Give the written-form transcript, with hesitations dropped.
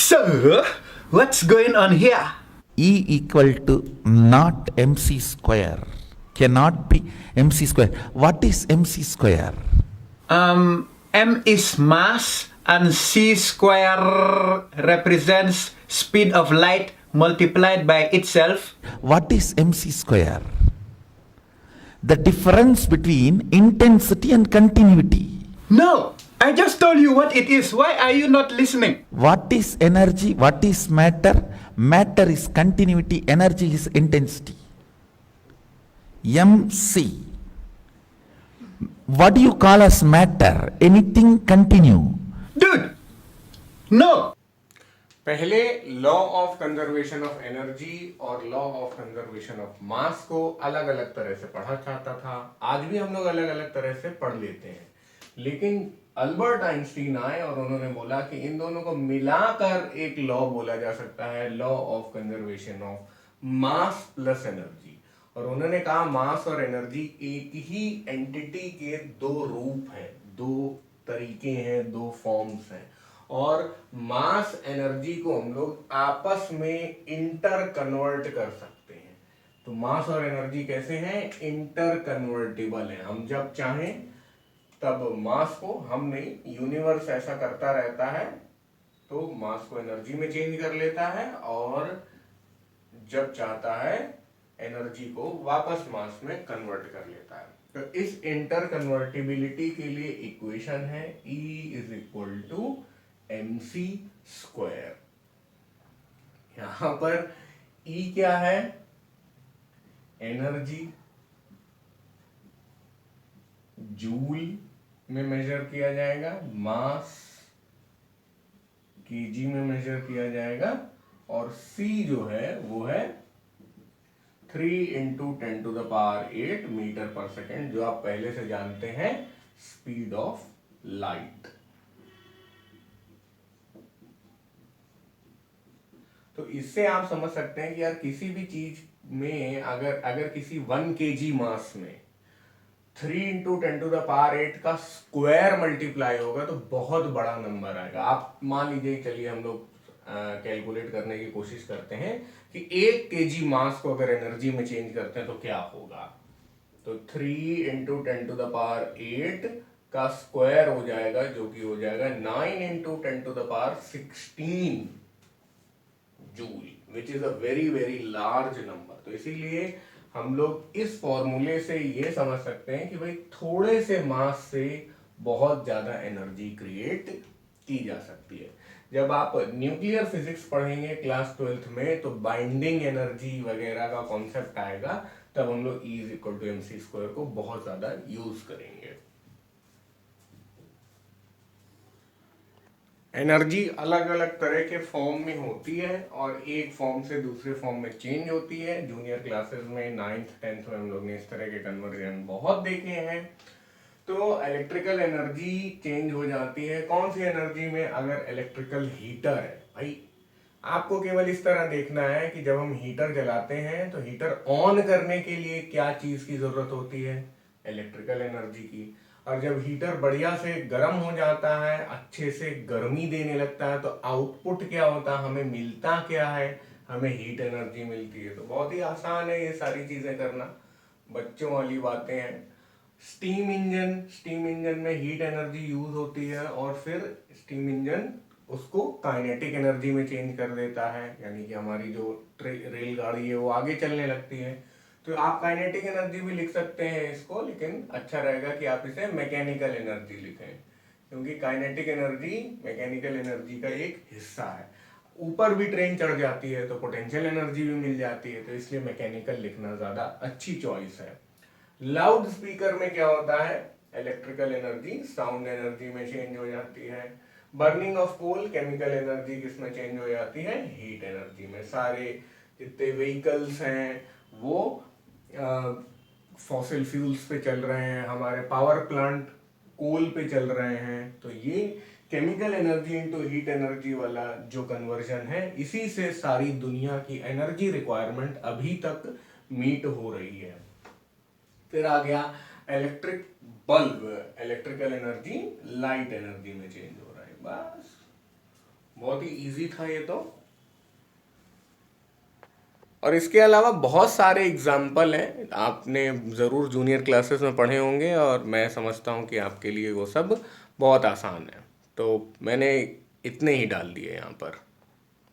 So, what's going on here? E equal to not mc square. Cannot be mc square. What is mc square? M is mass and c square represents speed of light multiplied by itself. What is mc square? The difference between intensity and continuity. No, I just told you what it is. Why are you not listening? What is energy? What is matter? Matter is continuity, energy is intensity. MC. What do you call as matter? Anything continue. Dude, no. पहले law of conservation of energy और law of conservation of mass को अलग अलग तरह से पढ़ा जाता था। आज भी हम लोग अलग अलग तरह से पढ़ लेते हैं, लेकिन अल्बर्ट आइंस्टीन आए और उन्होंने बोला कि इन दोनों को मिलाकर एक लॉ बोला जा सकता है, law of conservation of mass plus energy. और उन्होंने कहा मास और एनर्जी एक ही एंटिटी के दो रूप हैं, दो तरीके हैं, दो फॉर्म्स हैं, और मास एनर्जी को हम लोग आपस में इंटर कन्वर्ट कर सकते हैं। तो मास और एनर्जी कैसे हैं? इंटर कन्वर्टेबल है। हम जब चाहें तब मास को, हम नहीं, यूनिवर्स ऐसा करता रहता है, तो मास को एनर्जी में चेंज कर लेता है और जब चाहता है एनर्जी को वापस मास में कन्वर्ट कर लेता है। तो इस इंटर कन्वर्टिबिलिटी के लिए इक्वेशन है E is equal to mc square. यहां पर E क्या है? एनर्जी, जूल में मेजर किया जाएगा, मास केजी में मेजर किया जाएगा, और C जो है वो है 3 into 10 to the power 8 metre per second, जो आप पहले से जानते हैं स्पीड ऑफ लाइट। तो इससे आप समझ सकते हैं कि यार किसी भी चीज में अगर किसी 1 kg मास में 3 इंटू 10 टू द पावर 8 का स्क्वायर मल्टीप्लाई होगा तो बहुत बड़ा नंबर आएगा। आप मान लीजिए, चलिए हम लोग कैलकुलेट करने की कोशिश करते हैं कि 1 kg मास को अगर एनर्जी में चेंज करते हैं तो क्या होगा। तो 3 इंटू 10 टू द पावर 8 का स्क्वायर हो जाएगा, जो कि हो जाएगा 9 into 10 to the power 16 joule, which is a very very large number. तो इसीलिए हम लोग इस फॉर्मूले से ये समझ सकते हैं कि भाई थोड़े से मास से बहुत ज्यादा एनर्जी क्रिएट की जा सकती है। जब आप न्यूक्लियर फिजिक्स पढ़ेंगे क्लास 12th में तो बाइंडिंग एनर्जी वगैरह का कॉन्सेप्ट आएगा, तब हम लोग E is equal to mc square को बहुत ज्यादा यूज करेंगे। एनर्जी अलग अलग तरह के फॉर्म में होती है और एक फॉर्म से दूसरे फॉर्म में चेंज होती है। जूनियर क्लासेस में 9th 10th में हम लोग ने इस तरह के कन्वर्जन बहुत देखे हैं। तो इलेक्ट्रिकल एनर्जी चेंज हो जाती है। कौन सी एनर्जी में? अगर इलेक्ट्रिकल हीटर है, भाई आपको केवल इस तरह देखना है कि जब हम हीटर जलाते हैं तो हीटर ऑन करने के लिए क्या चीज की जरूरत होती है? इलेक्ट्रिकल एनर्जी की। और जब हीटर बढ़िया से गर्म हो जाता है, अच्छे से गर्मी देने लगता है, तो आउटपुट क्या होता है, हमें मिलता क्या है? हमें हीट एनर्जी मिलती है। तो बहुत ही आसान है ये सारी चीजें करना, बच्चों वाली बातें हैं। स्टीम इंजन में हीट एनर्जी यूज होती है और फिर स्टीम इंजन उसको काइनेटिक एनर्जी में चेंज कर देता है, यानी कि हमारी जो रेलगाड़ी है वो आगे चलने लगती है। तो आप काइनेटिक एनर्जी भी लिख सकते हैं इसको, लेकिन अच्छा रहेगा कि आप इसे मैकेनिकल एनर्जी लिखें, क्योंकि काइनेटिक एनर्जी मैकेनिकल एनर्जी का एक हिस्सा है। ऊपर भी ट्रेन चढ़ जाती है तो पोटेंशियल एनर्जी भी मिल जाती है, तो इसलिए मैकेनिकल लिखना ज्यादा अच्छी चॉइस है। लाउड स्पीकर में क्या होता है? इलेक्ट्रिकल एनर्जी साउंड एनर्जी में चेंज हो जाती है। Burning of coal chemical energy किस में चेंज हो जाती है? हीट एनर्जी में। सारे जितने व्हीकल्स हैं वो फॉसिल फ्यूल्स पे चल रहे हैं, हमारे पावर प्लांट कोल पे चल रहे हैं, तो ये chemical energy into heat energy वाला जो कन्वर्जन है, इसी से सारी दुनिया की एनर्जी रिक्वायरमेंट अभी तक मीट हो रही है। फिर आ गया electric bulb, electrical energy light energy में चेंज हो रहा है। बस बहुत ही इजी था ये तो। और इसके अलावा बहुत सारे एग्जाम्पल हैं, आपने ज़रूर जूनियर क्लासेस में पढ़े होंगे, और मैं समझता हूँ कि आपके लिए वो सब बहुत आसान है, तो मैंने इतने ही डाल दिए यहाँ पर।